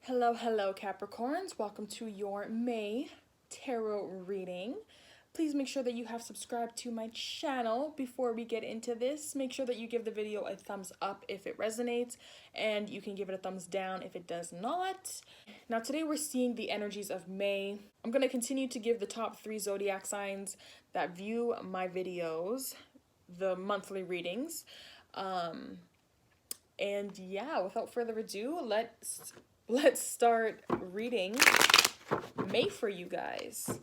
Hello, Capricorns. Welcome to your May tarot reading. Please make sure that you have subscribed to my channel. Before we get into this, make sure that you give the video a thumbs up if it resonates, and you can give it a thumbs down if it does not. Now, today we're seeing the energies of May. I'm going to continue to give the top 3 zodiac signs that view my videos, the monthly readings. And yeah, without further ado, let's start reading May for you guys.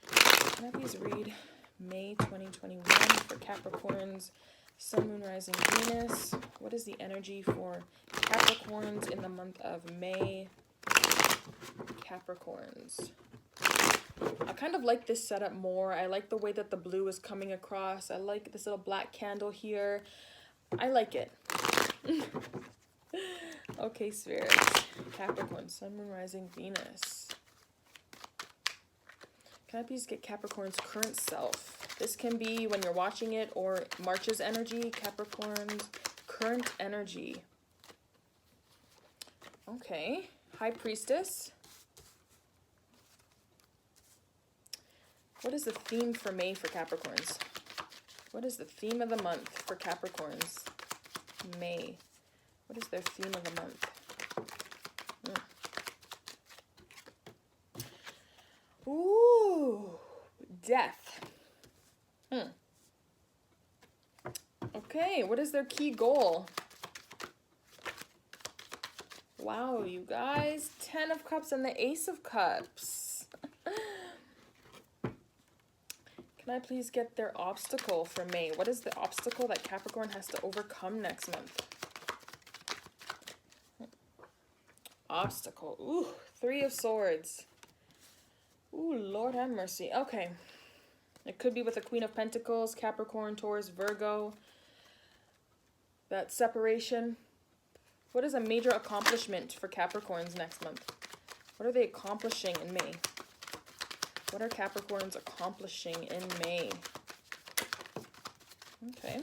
Can I please read May 2021 for Capricorns, Sun, Moon, Rising, Venus? What is the energy for Capricorns in the month of May? Capricorns. I kind of like this setup more. I like the way that the blue is coming across. I like this little black candle here. I like it. Okay, Spirits. Capricorn, Sun, Moon, Rising, Venus. Can I please get Capricorn's current self? This can be when you're watching it or March's energy. Capricorn's current energy. Okay. High Priestess. What is the theme for May for Capricorns? What is the theme of the month for Capricorns? May. What is their theme of the month? Ooh, death. Okay, what is their key goal? Wow, you guys. 10 of Cups and the Ace of Cups. Can I please get their obstacle for May? What is the obstacle that Capricorn has to overcome next month? Obstacle. Ooh, 3 of Swords. Ooh, Lord have mercy. Okay. It could be with the Queen of Pentacles, Capricorn, Taurus, Virgo. That separation. What is a major accomplishment for Capricorns next month? What are they accomplishing in May? What are Capricorns accomplishing in May? Okay.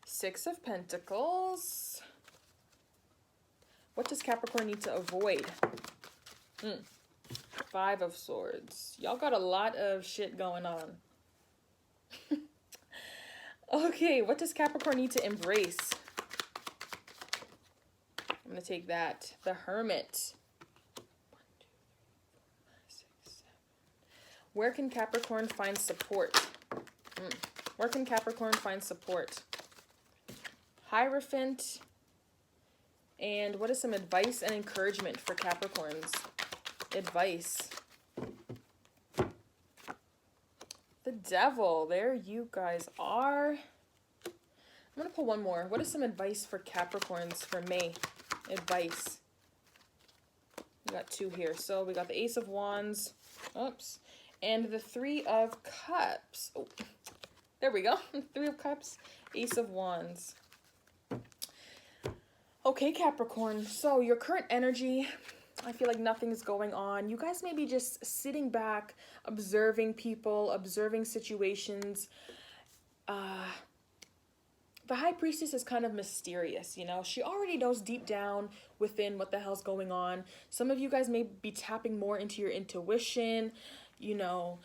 6 of Pentacles. What does Capricorn need to avoid? 5 of Swords. Y'all got a lot of shit going on. Okay, what does Capricorn need to embrace? I'm going to take that. The Hermit. 1, 2, 3, 4, 5, 6, 7. Where can Capricorn find support? Where can Capricorn find support? Hierophant. And what is some advice and encouragement for Capricorns? Advice. The Devil. There you guys are. I'm going to pull one more. What is some advice for Capricorns for May? Advice. We got 2 here. So we got the Ace of Wands. Oops. And the 3 of Cups. Oh, there we go. 3 of Cups. Ace of Wands. Okay, Capricorn. So your current energy, I feel like nothing's going on. You guys may be just sitting back, observing people, observing situations. The High Priestess is kind of mysterious, you know? She already knows deep down within what the hell's going on. Some of you guys may be tapping more into your intuition, you know,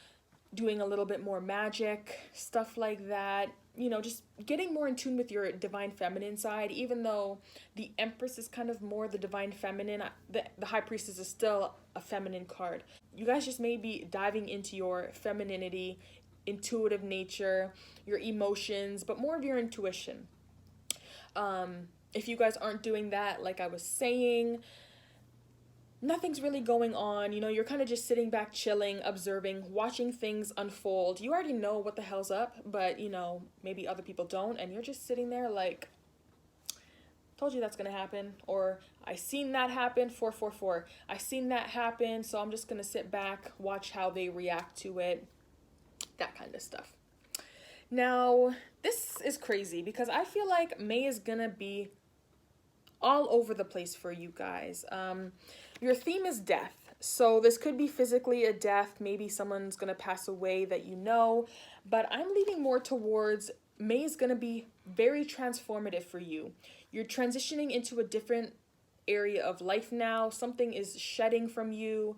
doing a little bit more magic, stuff like that. You know, just getting more in tune with your divine feminine side, even though the Empress is kind of more the divine feminine. The High Priestess is still a feminine card. You guys just may be diving into your femininity, intuitive nature, your emotions, but more of your intuition. If you guys aren't doing that, like I was saying, nothing's really going on. You know, you're kind of just sitting back, chilling, observing, watching things unfold. You already know what the hell's up, but, you know, maybe other people don't. And you're just sitting there like, told you that's going to happen. Or, I seen that happen, 444. I seen that happen, so I'm just going to sit back, watch how they react to it. That kind of stuff. Now, this is crazy because I feel like May is going to be all over the place for you guys. Your theme is death. So this could be physically a death. Maybe someone's going to pass away that you know. But I'm leaning more towards May is going to be very transformative for you. You're transitioning into a different area of life now. Something is shedding from you.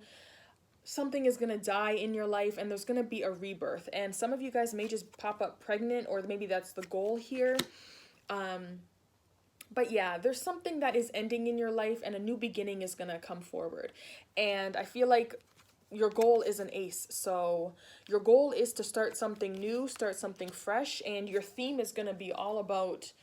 Something is going to die in your life, and there's going to be a rebirth. And some of you guys may just pop up pregnant, or maybe that's the goal here. But yeah, there's something that is ending in your life, and a new beginning is going to come forward. And I feel like your goal is an ace. So your goal is to start something new, start something fresh, and your theme is going to be all about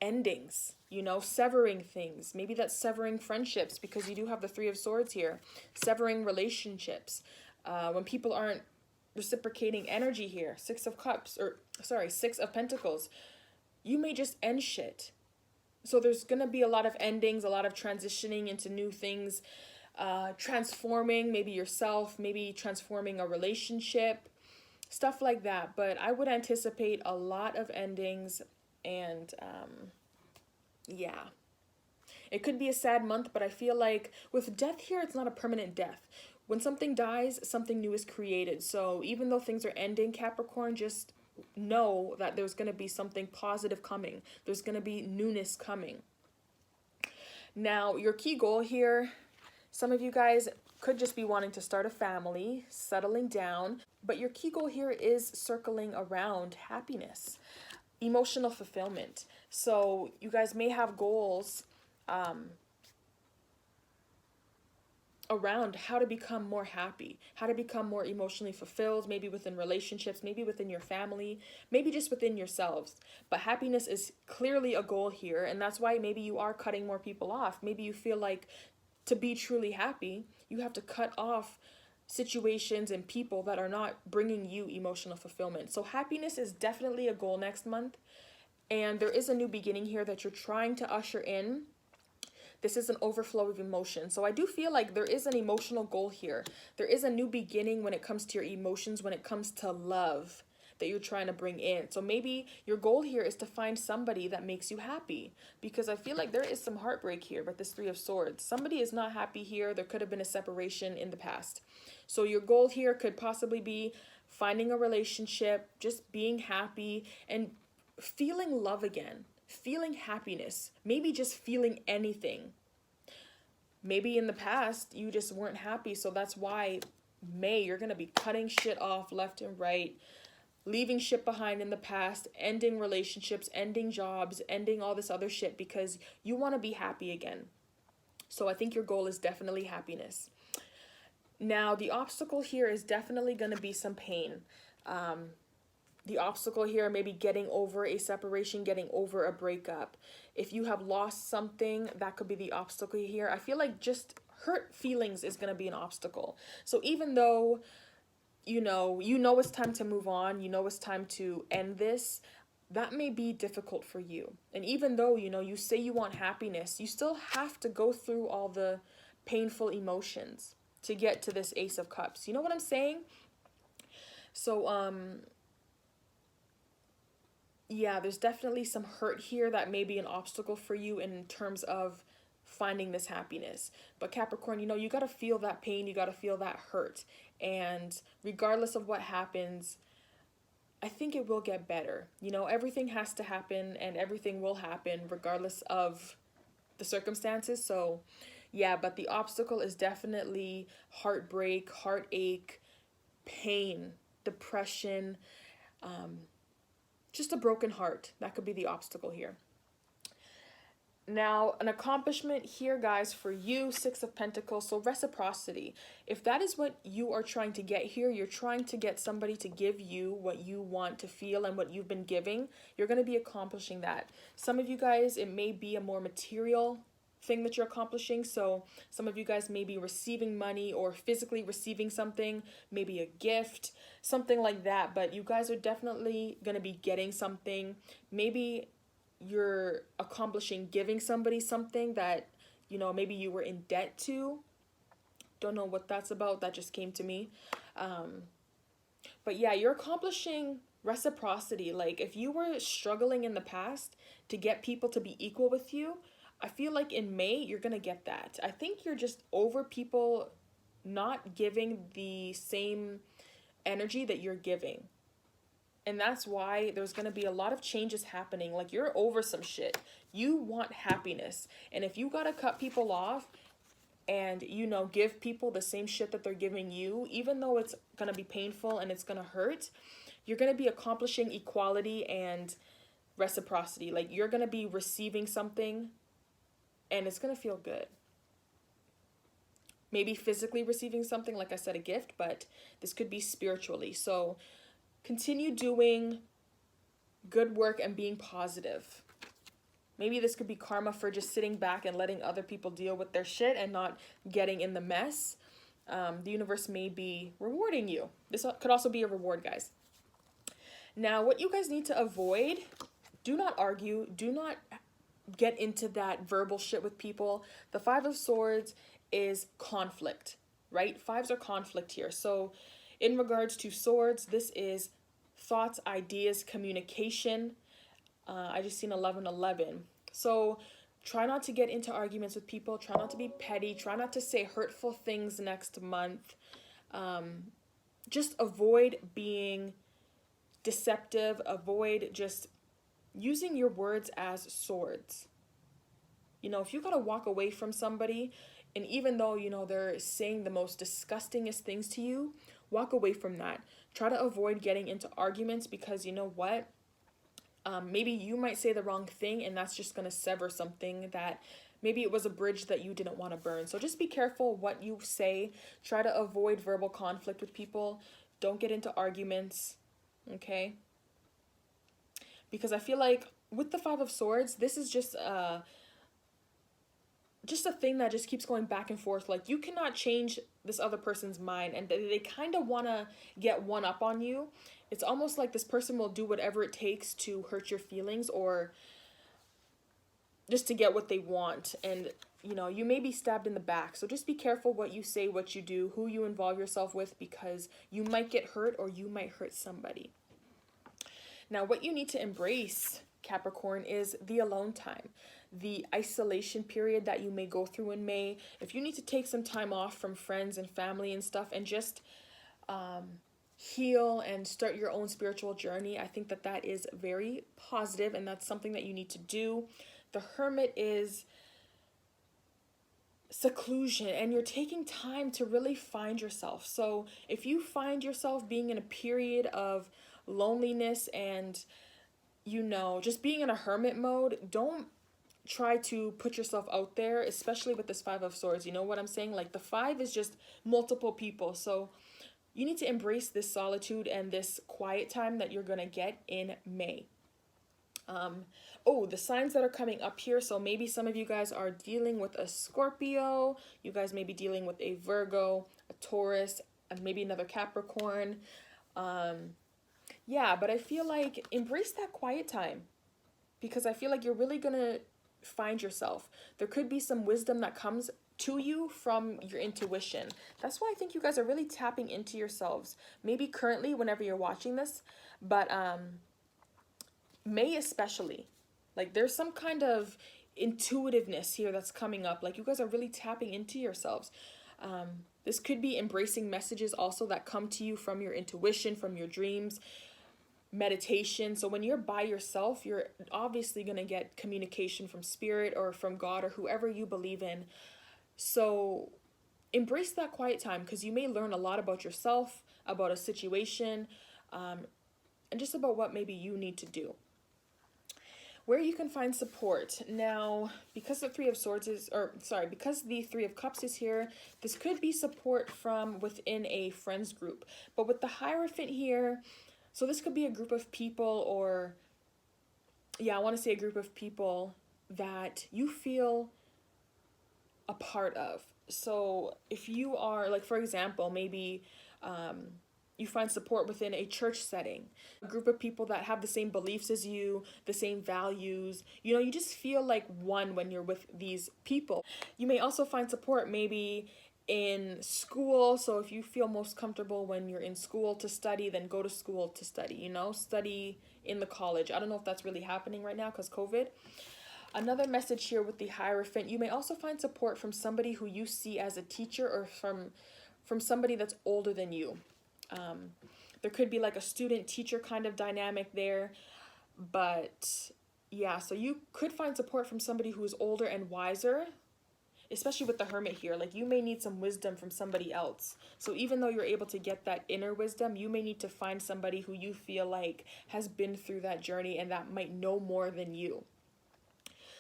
endings, you know, severing things. Maybe that's severing friendships, because you do have the Three of Swords here. Severing relationships. When people aren't reciprocating energy here. Six of Pentacles. You may just end shit. So there's going to be a lot of endings, a lot of transitioning into new things, transforming maybe yourself, maybe transforming a relationship, stuff like that. But I would anticipate a lot of endings, and yeah. It could be a sad month, but I feel like with death here, it's not a permanent death. When something dies, something new is created. So even though things are ending, Capricorn, just know that there's going to be something positive coming. There's going to be newness coming. Now, your key goal here, some of you guys could just be wanting to start a family, settling down, but your key goal here is circling around happiness, emotional fulfillment. So you guys may have goals around how to become more happy, how to become more emotionally fulfilled, maybe within relationships, maybe within your family, maybe just within yourselves. But happiness is clearly a goal here, and that's why maybe you are cutting more people off. Maybe you feel like to be truly happy, you have to cut off situations and people that are not bringing you emotional fulfillment. So happiness is definitely a goal next month, and there is a new beginning here that you're trying to usher in. This is an overflow of emotion. So I do feel like there is an emotional goal here. There is a new beginning when it comes to your emotions, when it comes to love that you're trying to bring in. So maybe your goal here is to find somebody that makes you happy, because I feel like there is some heartbreak here with this Three of Swords. Somebody is not happy here. There could have been a separation in the past. So your goal here could possibly be finding a relationship, just being happy and feeling love again. Feeling happiness, maybe just feeling anything. Maybe in the past you just weren't happy, so that's why you're going to be cutting shit off left and right, leaving shit behind in the past, ending relationships, ending jobs, ending all this other shit, because you want to be happy again. So I think your goal is definitely happiness. Now, the obstacle here is definitely going to be some pain. The obstacle here, maybe getting over a separation, getting over a breakup. If you have lost something, that could be the obstacle here. I feel like just hurt feelings is going to be an obstacle. So even though, you know it's time to move on, it's time to end this, that may be difficult for you. And even though, you say you want happiness, you still have to go through all the painful emotions to get to this Ace of Cups. You know what I'm saying? So, yeah, there's definitely some hurt here that may be an obstacle for you in terms of finding this happiness. But Capricorn, you got to feel that pain. You got to feel that hurt. And regardless of what happens, I think it will get better. Everything has to happen, and everything will happen regardless of the circumstances. So, yeah, but the obstacle is definitely heartbreak, heartache, pain, depression, just a broken heart. That could be the obstacle here. Now, an accomplishment here, guys, for you, Six of Pentacles, so reciprocity. If that is what you are trying to get here, you're trying to get somebody to give you what you want to feel and what you've been giving, you're going to be accomplishing that. Some of you guys, it may be a more material thing that you're accomplishing. So some of you guys may be receiving money or physically receiving something, maybe a gift, something like that. But you guys are definitely going to be getting something. Maybe you're accomplishing giving somebody something that, maybe you were in debt to. Don't know what that's about. That just came to me. But yeah, you're accomplishing reciprocity. Like if you were struggling in the past to get people to be equal with you, I feel like in May, you're going to get that. I think you're just over people not giving the same energy that you're giving. And that's why there's going to be a lot of changes happening. Like, you're over some shit. You want happiness. And if you got to cut people off and, you know, give people the same shit that they're giving you, even though it's going to be painful and it's going to hurt, you're going to be accomplishing equality and reciprocity. Like, you're going to be receiving something and it's going to feel good. Maybe physically receiving something, like I said, a gift, but this could be spiritually. So continue doing good work and being positive. Maybe this could be karma for just sitting back and letting other people deal with their shit and not getting in the mess. The universe may be rewarding you. This could also be a reward, guys. Now, what you guys need to avoid, do not argue. Do not get into that verbal shit with people. The Five of Swords is conflict, right? Fives are conflict here. So in regards to swords, this is thoughts, ideas, communication. I just seen 1111. So try not to get into arguments with people. Try not to be petty. Try not to say hurtful things next month. Just avoid being deceptive. Avoid just using your words as swords. You know, if you gotta walk away from somebody, and even though, you know, they're saying the most disgustingest things to you, walk away from that. Try to avoid getting into arguments, because you know what? Maybe you might say the wrong thing and that's just going to sever something that maybe it was a bridge that you didn't want to burn. So just be careful what you say. Try to avoid verbal conflict with people. Don't get into arguments, okay? Because I feel like with the Five of Swords, this is just a thing that just keeps going back and forth. Like, you cannot change this other person's mind, and they kind of want to get one up on you. It's almost like this person will do whatever it takes to hurt your feelings or just to get what they want. And, you know, you may be stabbed in the back. So just be careful what you say, what you do, who you involve yourself with, because you might get hurt or you might hurt somebody. Now, what you need to embrace, Capricorn, is the alone time, the isolation period that you may go through in May. If you need to take some time off from friends and family and stuff and just heal and start your own spiritual journey, I think that that is very positive, and that's something that you need to do. The Hermit is seclusion, and you're taking time to really find yourself. So if you find yourself being in a period of loneliness and, you know, just being in a hermit mode, don't try to put yourself out there, especially with this Five of Swords. You know what I'm saying? Like, the five is just multiple people. So you need to embrace this solitude and this quiet time that you're going to get in May. Oh, the signs that are coming up here. So maybe some of you guys are dealing with a Scorpio. You guys may be dealing with a Virgo, a Taurus, and maybe another Capricorn. Yeah, but I feel like embrace that quiet time, because I feel like you're really going to find yourself. There could be some wisdom that comes to you from your intuition. That's why I think you guys are really tapping into yourselves. Maybe currently, whenever you're watching this, but May especially, like, there's some kind of intuitiveness here that's coming up. Like, you guys are really tapping into yourselves. This could be embracing messages also that come to you from your intuition, from your dreams, meditation. So when you're by yourself, you're obviously going to get communication from spirit or from God or whoever you believe in. So embrace that quiet time, because you may learn a lot about yourself, about a situation, and just about what maybe you need to do. Where you can find support. Now, because the Three of Swords is, because the Three of Cups is here, this could be support from within a friends group. But with the Hierophant here, so this could be a group of people, or, yeah, I want to say a group of people that you feel a part of. So if you are, like, for example, maybe you find support within a church setting, a group of people that have the same beliefs as you, the same values. You know, you just feel like one when you're with these people. You may also find support maybe in school. So if you feel most comfortable when you're in school to study, then go to school to study, you know, study in the college. I don't know if that's really happening right now because COVID. Another message here with the Hierophant, you may also find support from somebody who you see as a teacher, or from somebody that's older than you. There could be like a student teacher kind of dynamic there. But yeah, so you could find support from somebody who is older and wiser, especially with the Hermit here. Like, you may need some wisdom from somebody else. So even though you're able to get that inner wisdom, you may need to find somebody who you feel like has been through that journey and that might know more than you.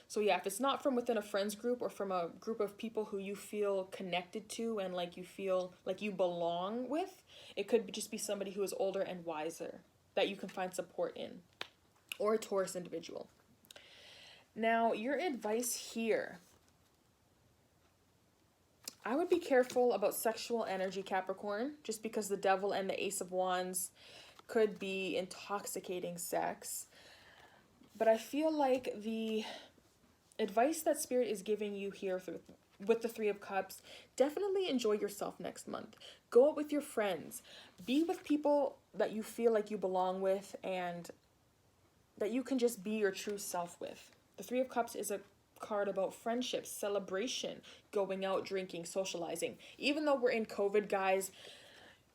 So yeah, if it's not from within a friends group or from a group of people who you feel connected to and like you feel like you belong with, it could just be somebody who is older and wiser that you can find support in, or a Taurus individual. Now, your advice here. I would be careful about sexual energy, Capricorn, just because the Devil and the Ace of Wands could be intoxicating sex. But I feel like the advice that Spirit is giving you here with the Three of Cups, definitely enjoy yourself next month. Go out with your friends. Be with people that you feel like you belong with and that you can just be your true self with. The Three of Cups is a card about friendships, celebration, going out, drinking, socializing. Even though we're in COVID, guys,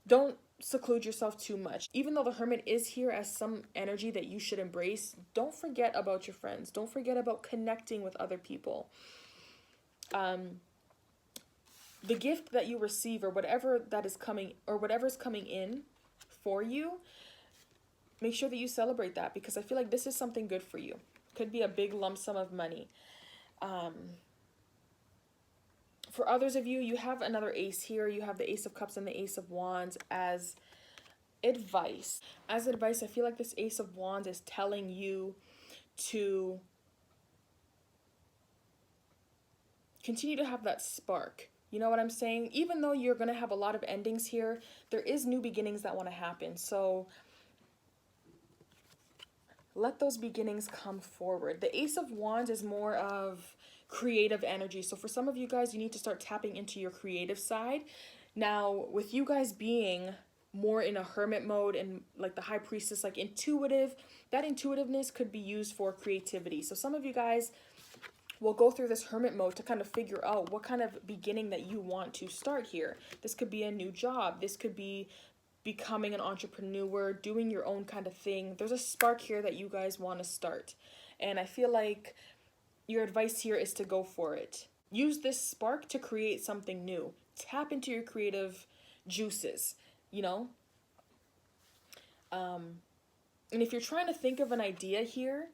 don't seclude yourself too much. Even though the Hermit is here as some energy that you should embrace, don't forget about your friends. Don't forget about connecting with other people. The gift that you receive, or whatever that is coming, or whatever's coming in for you, make sure that you celebrate that, because I feel like this is something good for you. Could be a big lump sum of money. For others of you, you have another ace here. You have the Ace of Cups and the Ace of Wands as advice. As advice, I feel like this Ace of Wands is telling you to continue to have that spark. You know what I'm saying? Even though you're going to have a lot of endings here, there is new beginnings that want to happen. So let those beginnings come forward. The Ace of Wands is more of creative energy. So for some of you guys, you need to start tapping into your creative side. Now, with you guys being more in a hermit mode and like the High Priestess, like intuitive, that intuitiveness could be used for creativity. So some of you guys will go through this hermit mode to kind of figure out what kind of beginning that you want to start here. This could be a new job. This could be becoming an entrepreneur, doing your own kind of thing. There's a spark here that you guys want to start. And I feel like your advice here is to go for it. Use this spark to create something new. Tap into your creative juices, you know? And if you're trying to think of an idea here,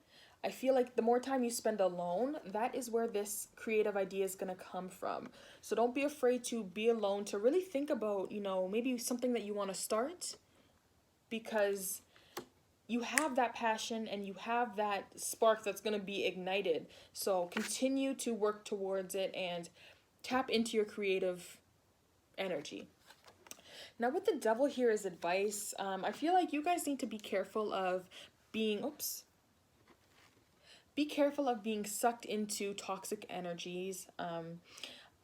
I feel like the more time you spend alone, that is where this creative idea is going to come from. So don't be afraid to be alone, to really think about, you know, maybe something that you want to start, because you have that passion and you have that spark that's going to be ignited. So continue to work towards it and tap into your creative energy. Now with the Devil here as advice, I feel like you guys need to be careful of being, be careful of being sucked into toxic energies.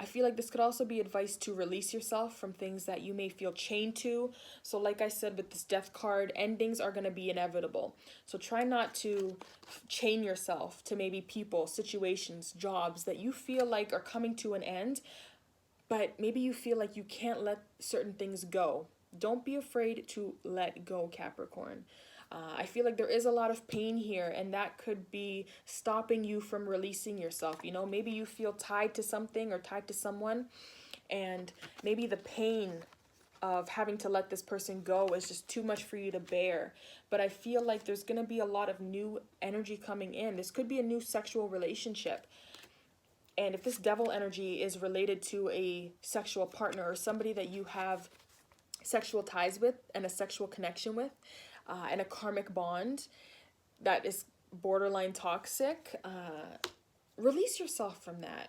I feel like this could also be advice to release yourself from things that you may feel chained to. So like I said, with this Death card, endings are going to be inevitable. So try not to chain yourself to maybe people, situations, jobs that you feel like are coming to an end, but maybe you feel like you can't let certain things go. Don't be afraid to let go, Capricorn. I feel like there is a lot of pain here, and that could be stopping you from releasing yourself. You know, maybe you feel tied to something or tied to someone, and maybe the pain of having to let this person go is just too much for you to bear. But I feel like there's going to be a lot of new energy coming in. This could be a new sexual relationship. And if this Devil energy is related to a sexual partner or somebody that you have sexual ties with and a sexual connection with, and a karmic bond that is borderline toxic, release yourself from that,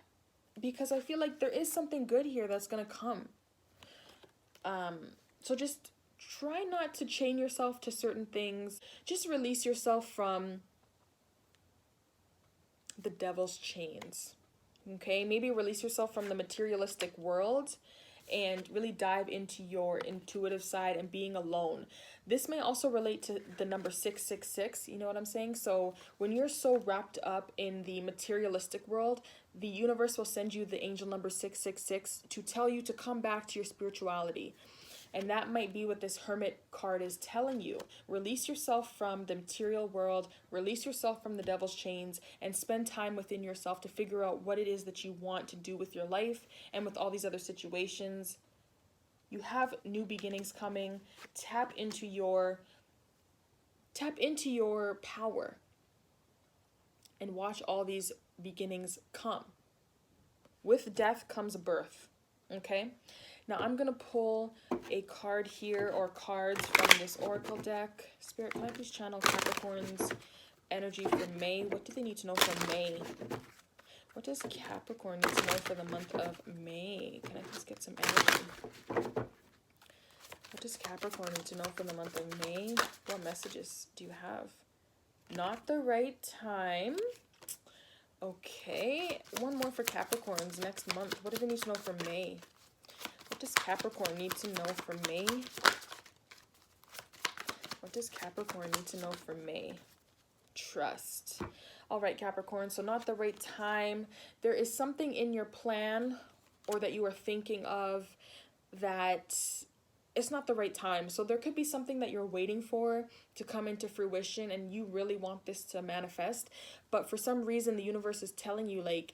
because I feel like there is something good here that's going to come. So just try not to chain yourself to certain things. Just release yourself from the Devil's chains. Okay, maybe release yourself from the materialistic world and really dive into your intuitive side and being alone. This may also relate to the number 666, you know what I'm saying? So when you're so wrapped up in the materialistic world, the universe will send you the angel number 666 to tell you to come back to your spirituality. And that might be what this Hermit card is telling you. Release yourself from the material world, release yourself from the devil's chains, and spend time within yourself to figure out what it is that you want to do with your life and with all these other situations. You have new beginnings coming. Tap into your power and watch all these beginnings come. With death comes birth. Okay? Now I'm going to pull a card here, or cards from this oracle deck. Spirit, can I please channel Capricorn's energy for May? What do they need to know for May? What does Capricorn need to know for the month of May? Can I please get some energy? What does Capricorn need to know for the month of May? What messages do you have? Not the right time. Okay. One more for Capricorns next month. What do they need to know for May? What does Capricorn need to know for May? What does Capricorn need to know for May? Trust. All right, Capricorn. So not the right time. There is something in your plan or that you are thinking of that it's not the right time. So there could be something that you're waiting for to come into fruition and you really want this to manifest. But for some reason, the universe is telling you, like,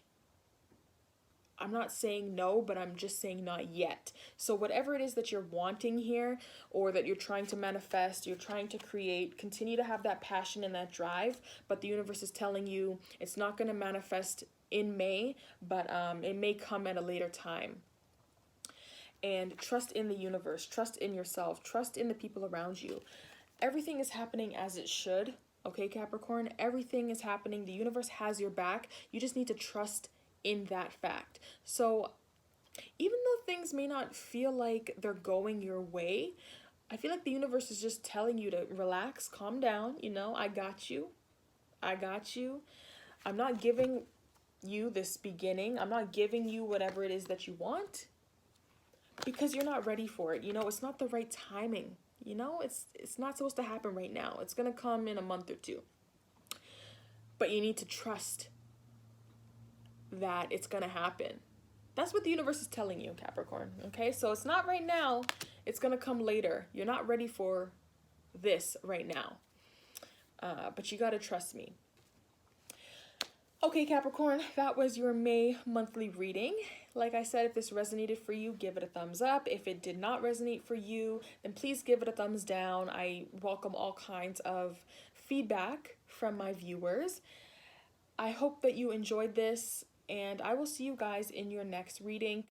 I'm not saying no, but I'm just saying not yet. So whatever it is that you're wanting here, or that you're trying to manifest, you're trying to create, continue to have that passion and that drive. But the universe is telling you it's not going to manifest in May, but it may come at a later time. And trust in the universe, trust in yourself, trust in the people around you. Everything is happening as it should, okay, Capricorn? Everything is happening. The universe has your back. You just need to trust in that fact. So even though things may not feel like they're going your way, I feel like the universe is just telling you to relax, calm down. You know, I got you. I got you. I'm not giving you this beginning. I'm not giving you whatever it is that you want, because you're not ready for it. You know, it's not the right timing. You know, it's not supposed to happen right now. It's going to come in a month or two. But you need to trust that it's going to happen. That's what the universe is telling you, Capricorn. Okay, so it's not right now. It's going to come later. You're not ready for this right now. But you got to trust me. Okay, Capricorn, that was your May monthly reading. Like I said, if this resonated for you, give it a thumbs up. If it did not resonate for you, then please give it a thumbs down. I welcome all kinds of feedback from my viewers. I hope that you enjoyed this, and I will see you guys in your next reading.